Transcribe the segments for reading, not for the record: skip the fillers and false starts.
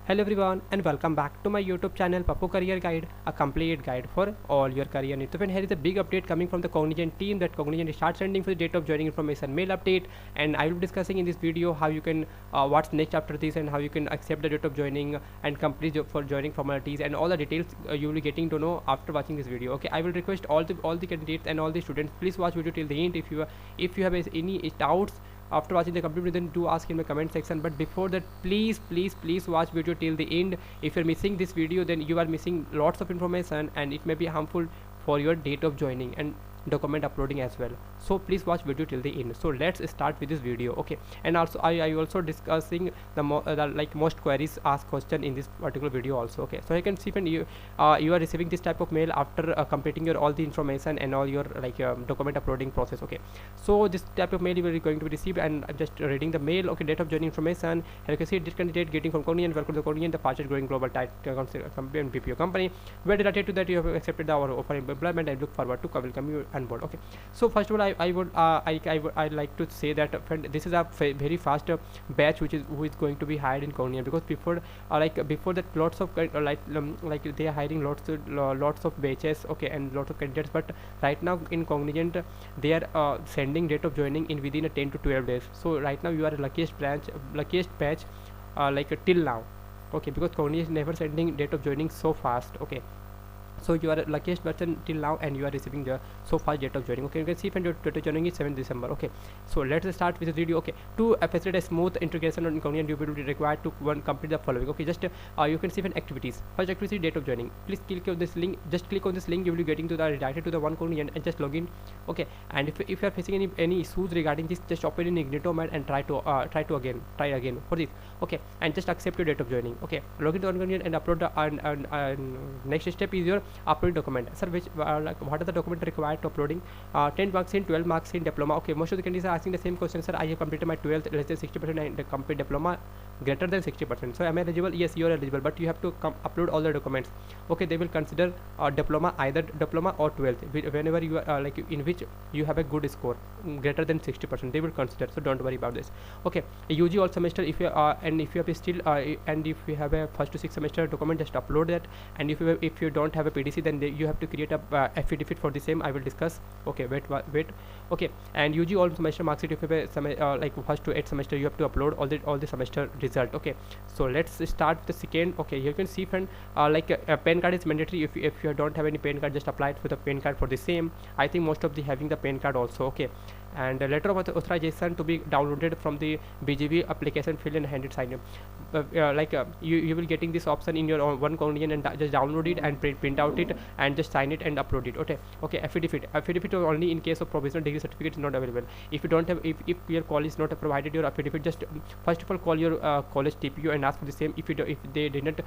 Hello everyone and welcome back to my YouTube channel Pappu Career Guide, a complete guide for all your career needs. So friend, here is a big update coming from the Cognizant team that Cognizant starts sending for the date of joining information mail update, and I will be discussing in this video how you can what's next after this and how you can accept the date of joining and complete for joining formalities and all the details you will be getting to know after watching this video. Okay, I will request all the candidates and all the students, please watch video till the end. If you have any doubts after watching the complete video, then do ask in the comment section. But before that, please watch video till the end. If you're missing this video, then you are missing lots of information and it may be harmful for your date of joining and document uploading as well. So please watch video till the end. So let's start with this video. Okay, and also I also discussing the most queries asked question in this particular video also. Okay, so you can see when you are receiving this type of mail after completing your all the information and all your document uploading process. Okay, so this type of mail you are going to be received, and I'm just reading the mail. Okay, date of joining information. Here you can see this candidate getting from Cognizant, welcome to Cognizant, the fastest growing global company and BPO company. We're delighted to that you have accepted our offer of employment and look forward to welcome you on board. Okay, so first of all, I like to say that friend, this is a very fast batch who is going to be hired in Cognizant, because before that lots of they are hiring lots of batches, okay, and lots of candidates. But right now in Cognizant they are sending date of joining in within a 10 to 12 days. So right now you are luckiest batch till now. Okay, because Cognizant never sending date of joining so fast. Okay, so you are the luckiest person till now and you are receiving the so fast date of joining. Okay, you can see when your date of joining is 7th December. Okay, so let's start with this video. Okay, to facilitate a smooth integration on Cognizant, you will be required to complete the following. Okay, just you can see when activities. First activity, date of joining. Please click on this link. Just click on this link, you will be getting to the redirected to the one Cognizant and just log in. Okay, and if you are facing any issues regarding this, just open in Ignito Map and try again for this. Okay, and just accept your date of joining. Okay, log into Cognizant and upload the next step is your upload document. Sir, what are the document required to uploading? 10 marks in, 12 marks in diploma. Okay, most of the candidates are asking the same question. Sir, I have completed my 12th less than 60% and complete diploma greater than 60%. So am I eligible? Yes, you are eligible, but you have to upload all the documents. Okay, they will consider diploma, either diploma or 12th, whenever you are in which you have a good score greater than 60%, they will consider. So don't worry about this. Okay, UG all semester, if you are and if you have still and if you have a first to 6th semester document, just upload that. And if you don't have a PDC, then you have to create a affidavit for the same. I will discuss. Okay, wait. Okay, and UG all semester marks sheet, if you have a first to 8th semester, you have to upload all the semester result. Okay, so let's start with the second. Okay, you can see friend, a PAN card is mandatory. If you don't have any PAN card, just apply it for the PAN card for the same. I think most of the having the PAN card also. Okay, and a letter of authorization to be downloaded from the BGV application, fill and hand it, sign it. You will getting this option in your one Cognizant, and just download it and print out it and just sign it and upload it. Okay, affidavit only in case of provisional degree certificate is not available. If you don't have, if your college is not provided your affidavit, just first of all call your college TPU and ask for the same. If they didn't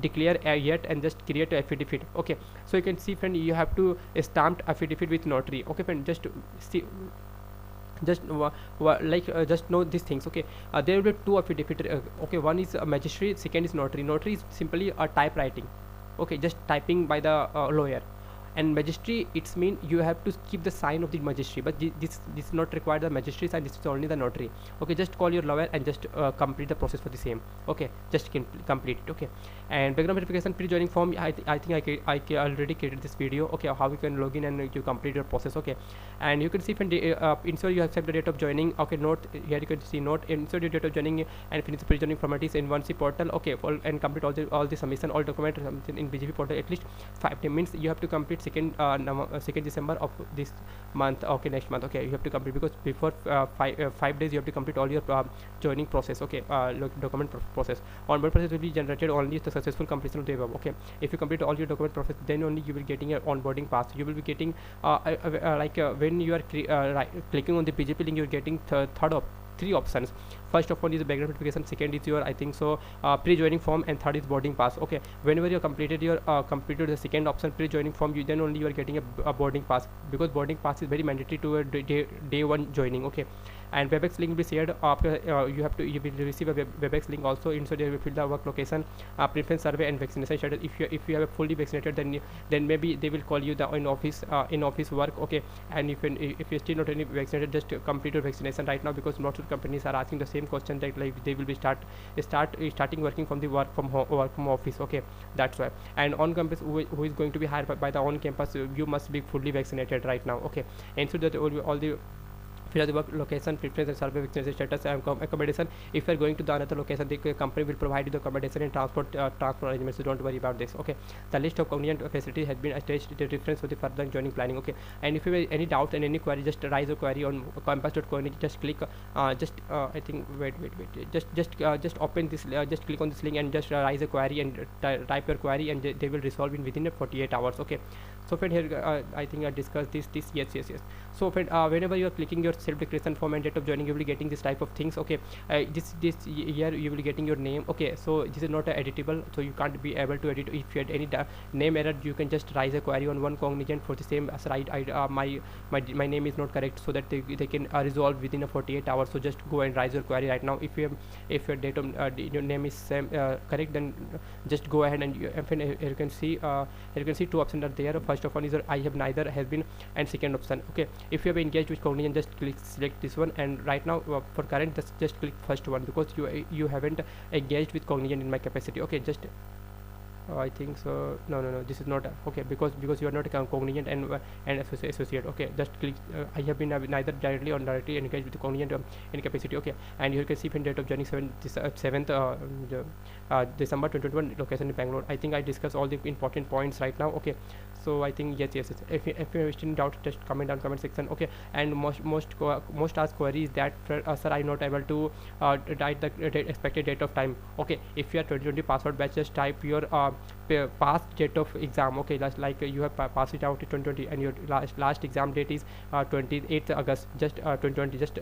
declare yet, and just create an affidavit. Okay, so you can see friend, you have to stamp affidavit with notary. Okay friend, just see, just know these things. Okay, there will be two affidavit. Okay, one is a magistrate, second is notary. Notary is simply a typewriting. Okay, just typing by the lawyer. And magistry, it's mean you have to keep the sign of the magistry, but this is not required the magistry sign, this is only the notary. Okay, just call your lawyer and just complete the process for the same. Okay, just complete it. Okay, and background verification pre-joining form, I think I already created this video. Okay, how you can log in and you complete your process. Okay, and you can see when ensure you accept the date of joining. Okay, note here you can see note, ensure the date of joining and finish the pre-joining formalities in one C portal. Okay, and complete all the submission, all document in BGP portal at least 5 days. Means you have to complete 2nd December of this month. Okay, next month. Okay, you have to complete, because before 5 days you have to complete all your joining process. Okay, document process. Onboard process will be generated only the successful completion of the above. Okay, if you complete all your document process, then only you will getting your onboarding pass. You will be getting when you are clicking on the BGP link, you are getting three options. First of all is the background verification, second is your, I think so, pre-joining form, and third is boarding pass. Okay, whenever you completed the second option, pre-joining form, then only you are getting a boarding pass, because boarding pass is very mandatory to a day one joining. Okay, and webex link will be shared after. You will receive a webex link also. Inside you will fill the work location, preference survey, and vaccination status. If you have fully vaccinated, then maybe they will call you the in office work. Okay, and if you're still not any vaccinated, just complete your vaccination right now, because lots of companies are asking the same question, that like they will be starting working from the work from office. Okay, that's why. And on campus, who is going to be hired by the on campus, you must be fully vaccinated right now. Okay, ensure that all the fill the work location, preference, and survey vaccination status, and accommodation. If you are going to the another location, the company will provide you the accommodation and transport arrangements, so don't worry about this. Okay, the list of Cognizant facilities has been attached to reference for the further joining planning. Okay, and if you have any doubts and any query, just raise a query on campus.cognizant. Just click I think wait just open this, just click on this link and just raise a query and type your query, and they will resolve in within 48 hours. Okay, so friend, here I think I discussed this yes. So friend, whenever you are clicking your self declaration form and date of joining, you will be getting this type of things. Okay, this year you will be getting your name. Okay, so this is not editable, so you can't be able to edit. If you had any name error, you can just raise a query on one Cognizant for the same as my name is not correct, so that they can resolve within 48 hours. So just go and raise your query right now. If your date of your name is same correct, then just go ahead and you can see two options are there. First of all is I have neither has been, and second option. Okay, if you have engaged with Cognizant, just select this one, and right now for current just click first one, because you haven't engaged with Cognizant in my capacity. Okay, just I think so. No, this is not okay, because you are not a Cognizant and associate. Okay, just click I have been neither directly or indirectly engaged with the Cognizant in capacity. Okay, and you can see date of joining 7th December 2021, location in Bangalore. I think I discussed all the important points right now. Okay, so I think yes. If you have any doubt, just comment down comment section. Okay, and most asked queries that sir, I'm not able to write the expected date of time. Okay, if you are 2020 password batch, just type your past date of exam. Okay, like you have passed it out in 2020 and your last exam date is 28th August, just 2020. Just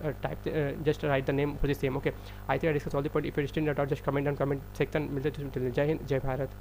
just write the name for the same. Okay, I think I discussed all the point. If you're still not out, just comment down comment section. Jai Hind, Jai Bharat.